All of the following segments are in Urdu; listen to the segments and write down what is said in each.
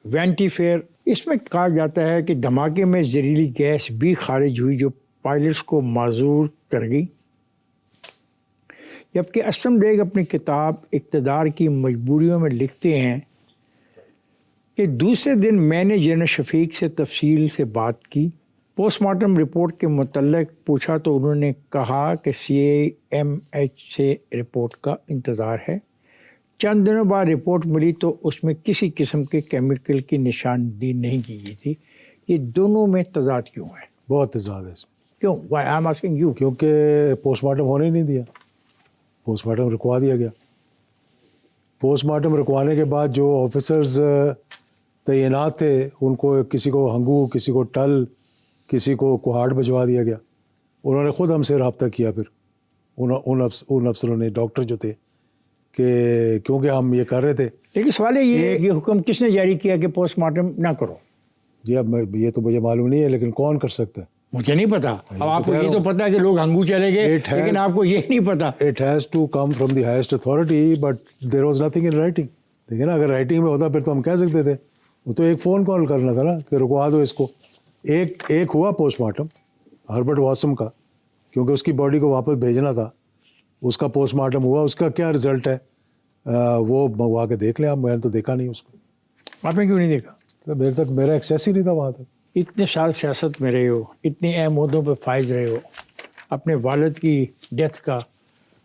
وینٹی فیئر، اس میں کہا جاتا ہے کہ دھماکے میں زہریلی گیس بھی خارج ہوئی جو پائلٹس کو معذور کر گئی، جبکہ اسلم ڈیگ اپنی کتاب اقتدار کی مجبوریوں میں لکھتے ہیں کہ دوسرے دن میں نے جنرل شفیق سے تفصیل سے بات کی، پوسٹ مارٹم رپورٹ کے متعلق پوچھا تو انہوں نے کہا کہ CAMH سے رپورٹ کا انتظار ہے۔ چند دنوں بعد رپورٹ ملی تو اس میں کسی قسم کے کیمیکل کی نشاندہی نہیں کی گئی تھی۔ یہ دونوں میں تضاد کیوں ہے؟ بہت تضاد ہے اس میں۔ کیوں؟ Why I am asking you. کیونکہ پوسٹ مارٹم ہونے ہی نہیں دیا، پوسٹ مارٹم رکوا دیا گیا۔ پوسٹ مارٹم رکوانے کے بعد جو آفیسرز تعینات تھے ان کو کسی کو ہنگو، کسی کو ٹل، کسی کو کوہاٹ بھجوا دیا گیا۔ انہوں نے خود ہم سے رابطہ کیا پھر ان افسروں نے، ڈاکٹر جو تھے، کہ کیونکہ ہم یہ کر رہے تھے۔ لیکن سوال ہے یہ حکم کس نے جاری کیا کہ پوسٹ مارٹم نہ کرو؟ جی اب یہ تو مجھے معلوم نہیں ہے، لیکن کون کر سکتا ہے؟ مجھے نہیں پتا۔ اب آپ کو یہ تو پتا ہے کہ لوگ ہنگو چلے گئے، لیکن آپ کو یہ نہیں پتا۔ It has to come from the highest authority, but there was nothing in writing. دیکھیں نا، اگر رائٹنگ میں ہوتا پھر تو ہم کہہ سکتے تھے، وہ تو ایک فون کال کرنا تھا نا کہ رکوا دو اس کو۔ ایک ہوا پوسٹ مارٹم ہربرٹ واسم کا، کیونکہ اس کی باڈی کو واپس بھیجنا تھا، اس کا پوسٹ مارٹم ہوا۔ اس کا کیا رزلٹ ہے وہ منگوا کے دیکھ لیں آپ، میں نے تو دیکھا نہیں اس کو۔ آپ نے کیوں نہیں دیکھا؟ میرے تک میرا ایکسیس ہی نہیں تھا وہاں تک۔ اتنے سال سیاست میں رہے ہو، اتنے اہم عہدوں پہ فائز رہے ہو، اپنے والد کی ڈیتھ کا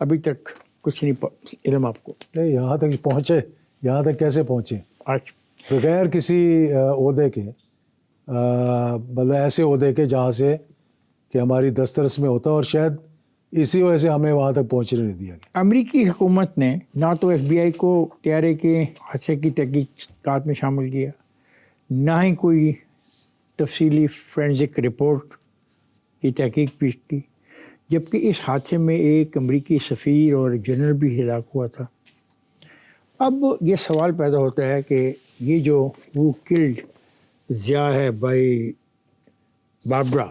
ابھی تک کچھ نہیں علم آپ کو؟ نہیں، یہاں تک پہنچے، یہاں تک کیسے پہنچے؟ آج بغیر کسی عہدے کے، مطلب ایسے عہدے کے جہاں سے کہ ہماری دسترس میں ہوتا، اور شاید اسی وجہ سے ہمیں وہاں تک پہنچنے نہیں دیا گیا۔ امریکی حکومت نے نہ تو FBI کو طیارے کے حادثے کی تحقیقات میں شامل کیا، نہ ہی کوئی تفصیلی فورینزک رپورٹ کی تحقیق پیش کی، جبکہ اس حادثے میں ایک امریکی سفیر اور جنرل بھی ہلاک ہوا تھا۔ اب یہ سوال پیدا ہوتا ہے کہ یہ جو وہ کلڈ ضیاء ہے بائی باربرا،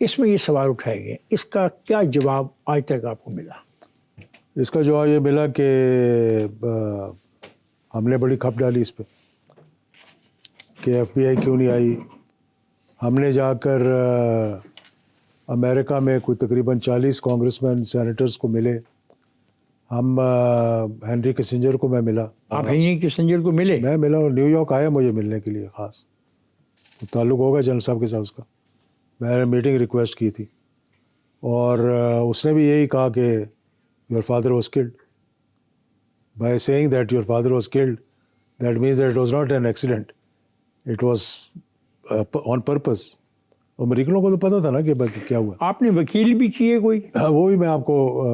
اس میں یہ سوال اٹھائے گئے، اس کا کیا جواب آج تک آپ کو ملا؟ اس کا جواب یہ ملا کہ ہم نے بڑی کھپ ڈالی اس پہ کہ FBI کیوں نہیں آئی۔ ہم نے جا کر امریکہ میں کوئی تقریباً 40 کانگریس مین سینیٹرز کو ملے۔ ہم ہنری کسنجر کو میں ملا۔ آپ ہنری کسنجر کو ملے؟ میں ملا، اور نیو یارک آیا مجھے ملنے کے لیے خاص، تعلق ہوگا جنرل صاحب کے ساتھ اس کا۔ میں نے میٹنگ ریکویسٹ کی تھی، اور اس نے بھی یہی کہا کہ your father was killed. By seeing that your father was killed, that means that it was not an accident, it was on purpose. امریکنوں کو تو پتہ تھا نا کہ کیا ہوا۔ آپ نے وکیل بھی کیے کوئی؟ وہ بھی میں آپ کو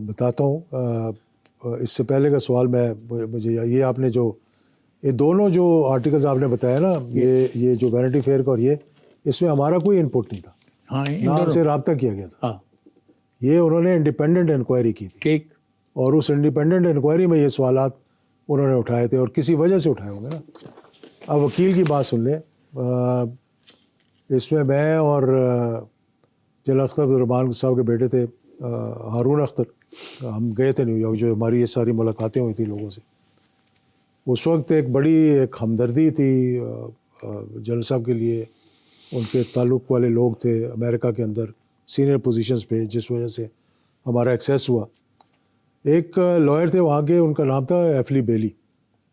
بتاتا ہوں۔ اس سے پہلے کا سوال مجھے یہ آپ نے جو یہ دونوں جو آرٹیکلز آپ نے بتایا نا، یہ جو وینٹی فیئر کا اور یہ، اس میں ہمارا کوئی انپٹ نہیں تھا، ہاں، نہ ہم سے رابطہ کیا گیا تھا۔ ہاں، یہ انہوں نے انڈیپینڈنٹ انکوائری کی تھی، ٹھیک۔ اور اس انڈیپینڈنٹ انکوائری میں یہ سوالات انہوں نے اٹھائے تھے، اور کسی وجہ سے اٹھائے ہوں گے نا۔ اب وکیل کی بات سن لیں۔ اس میں اور جنرل اختر الرحمان صاحب کے بیٹے تھے ہارون اختر، ہم گئے تھے نیو یارک، جو ہماری یہ ساری ملاقاتیں ہوئی تھیں لوگوں سے۔ اس وقت ایک بڑی ہمدردی تھی جنرل صاحب کے لیے، ان کے تعلق والے لوگ تھے امریکہ کے اندر سینئر پوزیشنز پہ، جس وجہ سے ہمارا ایکسیس ہوا۔ ایک لائر تھے وہاں کے، ان کا نام تھا ایفلی بیلی،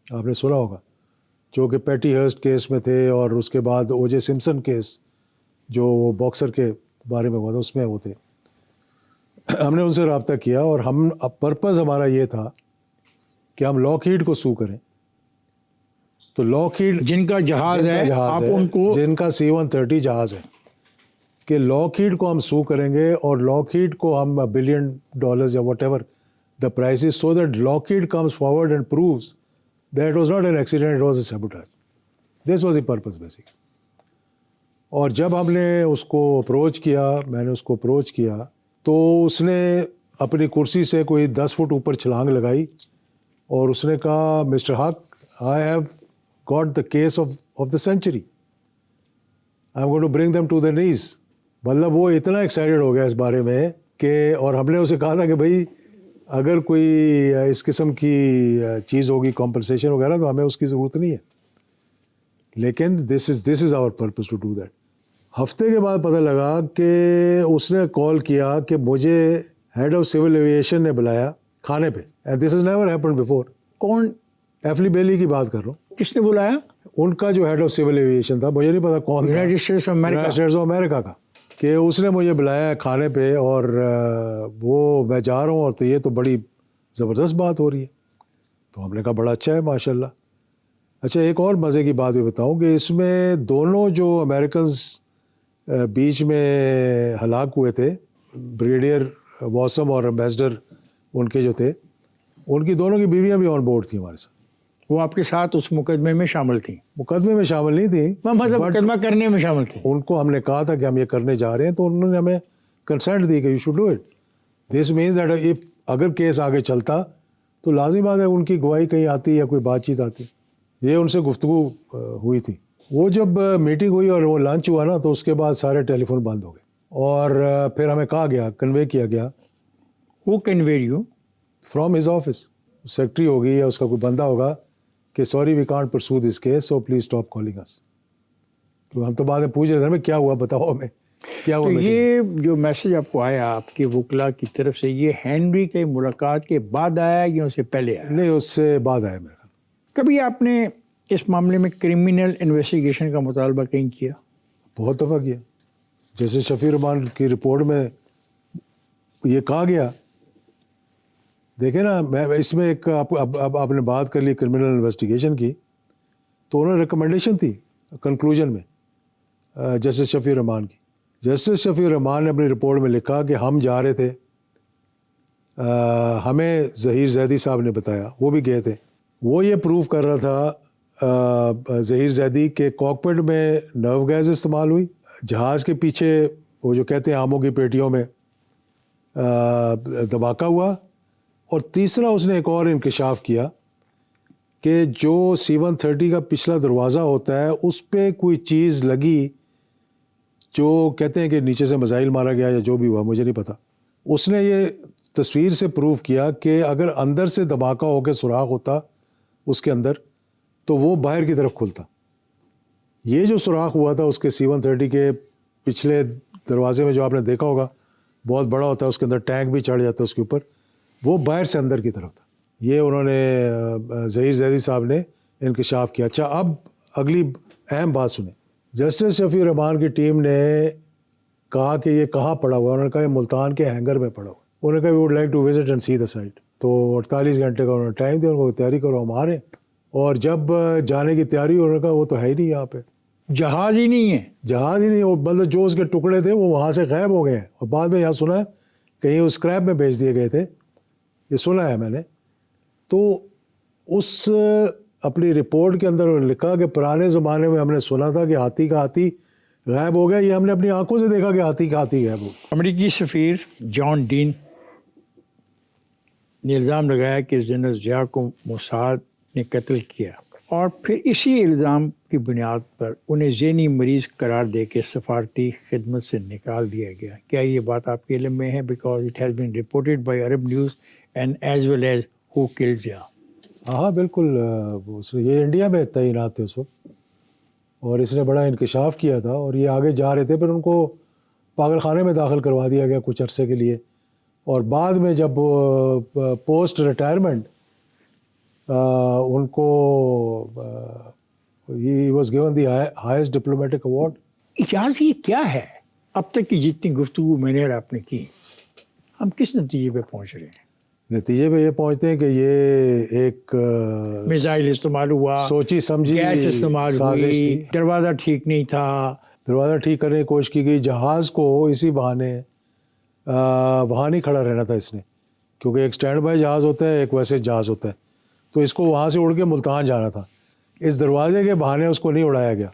آپ نے سنا ہوگا، جو کہ پیٹی ہرسٹ کیس میں تھے، اور اس کے بعد OJ سمپسن کیس جو وہ باکسر کے بارے میں ہوا تھا اس میں وہ تھے۔ ہم نے ان سے رابطہ کیا، اور پرپز ہمارا یہ تھا کہ ہم لاک ہیڈ کو سو کریں۔ تو لاک ہیڈ جن کا جہاز ہے، آپ ان کو، جن کا C-130 جہاز ہے، کہ لاک ہیڈ کو ہم سو کریں گے، اور لاک ہیڈ کو ہم $1 بلین یا whatever the price is, so that Lockheed comes forward and proves that it was not an accident, it was a sabotage. This was the purpose basic. اور جب ہم نے اس کو اپروچ کیا، میں نے اس کو اپروچ کیا، تو اس نے اپنی کرسی سے کوئی 10 فٹ اوپر چھلانگ لگائی، اور اس نے کہا mister Haq, I have got the case of the century, I am going to bring them to the knees. مطلب وہ اتنا ایکسائٹیڈ ہو گیا اس بارے میں کہ، اور ہم نے اسے کہا تھا کہ بھائی اگر کوئی اس قسم کی چیز ہوگی کمپنسیشن وغیرہ، تو ہمیں اس کی ضرورت نہیں ہے، لیکن دس از آور پرپز ٹو ڈو دیٹ. ہفتے کے بعد پتہ لگا کہ اس نے کال کیا کہ مجھے ہیڈ آف سول ایویشن نے بلایا کھانے پہ, and this is never happened before. کون؟ ایفلی بیلی کی بات کر رہا ہوں. کس نے بلایا؟ ان کا جو ہیڈ آف سول ایویشن تھا, مجھے نہیں پتا کون تھا, United States of America. United States of America کا, کہ اس نے مجھے بلایا کھانے پہ, اور وہ میں جا رہا ہوں اور تو یہ تو بڑی زبردست بات ہو رہی ہے. تو ہم نے کہا بڑا اچھا ہے ماشاء اللہ. اچھا ایک اور مزے کی بات بھی بتاؤں کہ اس میں دونوں جو امریکنز بیچ میں ہلاک ہوئے تھے, بریگیڈیئر واصم اور ایمبیسڈر ان کے جو تھے, ان کی دونوں کی بیویاں بھی آن بورڈ تھیں ہمارے ساتھ. وہ آپ کے ساتھ اس مقدمے میں شامل تھیں؟ مقدمے میں شامل نہیں تھیں, مطلب مقدمہ کرنے میں شامل تھیں. ان کو ہم نے کہا تھا کہ ہم یہ کرنے جا رہے ہیں, تو انہوں نے ہمیں کنسنٹ دی کہ you should do it. This means that if اگر کیس آگے چلتا تو لازمی بات ہے ان کی گواہی کہیں آتی یا کوئی بات چیت آتی. یہ ان سے گفتگو ہوئی تھی. وہ جب میٹنگ ہوئی اور وہ لنچ ہوا نا, تو اس کے بعد سارے ٹیلی فون بند ہو گئے, اور پھر ہمیں کہا گیا, کنوے کیا گیا. وہ convey you from his office, secretary ہوگی یا اس کا کوئی بندہ ہوگا, کہ sorry we can't pursue this case, so please stop calling us. تو ہم تو بعد میں پوچھ رہے تھے ہمیں کیا ہوا, بتاؤ ہمیں کیا ہوا. تو یہ جو میسج آپ کو آیا آپ کے وکلا کی طرف سے, یہ ہینری کے ملاقات کے بعد آیا یا اس سے پہلے آیا؟ نہیں, اس سے بعد آیا میرا. کبھی آپ نے اس معاملے میں کرمنل انویسٹیگیشن کا مطالبہ کہیں کیا؟ بہت دفعہ کیا. جیسے شفیع رحمان کی رپورٹ میں یہ کہا گیا, دیکھیں نا, میں اس میں ایک آپ نے بات کر لی کرمنل انویسٹیگیشن کی, تو انہوں نے ریکمنڈیشن تھی کنکلوژن میں جسٹس شفیع رحمان کی. جسٹس شفیع رحمان نے اپنی رپورٹ میں لکھا کہ ہم جا رہے تھے, ہمیں ظہیر زیدی صاحب نے بتایا, وہ بھی گئے تھے. وہ یہ پروف کر رہا تھا ظہیر زیدی کہ کاکپٹ میں نرو گیس استعمال ہوئی, جہاز کے پیچھے وہ جو کہتے ہیں آموں کی پیٹیوں میں دھماکہ ہوا, اور تیسرا اس نے ایک اور انکشاف کیا کہ جو C-130 کا پچھلا دروازہ ہوتا ہے اس پہ کوئی چیز لگی, جو کہتے ہیں کہ نیچے سے میزائل مارا گیا یا جو بھی ہوا, مجھے نہیں پتا. اس نے یہ تصویر سے پروف کیا کہ اگر اندر سے دھماکہ ہو کے سوراخ ہوتا اس کے اندر, تو وہ باہر کی طرف کھلتا. یہ جو سوراخ ہوا تھا اس کے C-130 کے پچھلے دروازے میں, جو آپ نے دیکھا ہوگا بہت بڑا ہوتا ہے, اس کے اندر ٹینک بھی چڑھ جاتا ہے اس کے اوپر, وہ باہر سے اندر کی طرف تھا. یہ انہوں نے ظہیر زیدی صاحب نے انکشاف کیا. اچھا اب اگلی اہم بات سنیں. جسٹس شفیع رحمان کی ٹیم نے کہا کہ یہ کہاں پڑا ہوا ہے, انہوں نے کہا یہ ملتان کے ہینگر میں پڑا ہوا ہے. انہوں نے کہا we would like to visit and see the site. تو 48 گھنٹے کا انہوں نے ٹائم دیا, ان کو تیاری کرو, ہم آ رہے ہیں. اور جب جانے کی تیاری, انہوں نے کہا وہ تو ہے ہی نہیں یہاں پہ, جہاز ہی نہیں ہے. جہاز ہی نہیں, وہ مطلب جو اس کے ٹکڑے تھے وہ وہاں سے غائب ہو گئے ہیں, اور بعد میں یہاں سنا ہے کہیں وہ اسکریپ میں بیچ دیے گئے تھے, یہ سنا ہے میں نے. تو اس اپنی رپورٹ کے اندر انہوں نے لکھا کہ پرانے زمانے میں ہم نے سنا تھا کہ ہاتھی کا ہاتھی غائب ہو گیا, یہ ہم نے اپنی آنکھوں سے دیکھا کہ ہاتھی کا ہاتھی غائب ہو گیا. امریکی سفیر جان ڈین نے الزام لگایا کہ جنرل ضیاء کو موساد نے قتل کیا, اور پھر اسی الزام کی بنیاد پر انہیں ذہنی مریض قرار دے کے سفارتی خدمت سے نکال دیا گیا. کیا یہ بات آپ کے علم میں ہے؟ Because it has been reported by Arab News and as well as who killed Zia. ہاں بالکل, یہ انڈیا میں تعینات تھے اس وقت, اور اس نے بڑا انکشاف کیا تھا, اور یہ آگے جا رہے تھے. پھر ان کو پاگل خانے میں داخل کروا دیا گیا کچھ عرصے کے لیے, اور بعد میں جب پوسٹ ریٹائرمنٹ ان کو he was given the highest diplomatic award. Ijaz یہ کیا ہے؟ اب تک کی جتنی گفتگو میں نے اور آپ نے کی, ہم کس نتیجے پہ پہنچ رہے ہیں؟ نتیجے پہ یہ پہنچتے ہیں کہ یہ ایک میزائل استعمال ہوا, سوچی سمجھی گیس استعمال سازش ہوئی, تھی. دروازہ ٹھیک نہیں تھا, دروازہ ٹھیک کرنے کی کوشش کی گئی. جہاز کو اسی بہانے وہاں نہیں کھڑا رہنا تھا اس نے, کیونکہ ایک اسٹینڈ بائی جہاز ہوتا ہے, ایک ویسے جہاز ہوتا ہے, تو اس کو وہاں سے اڑ کے ملتان جانا تھا. اس دروازے کے بہانے اس کو نہیں اڑایا گیا.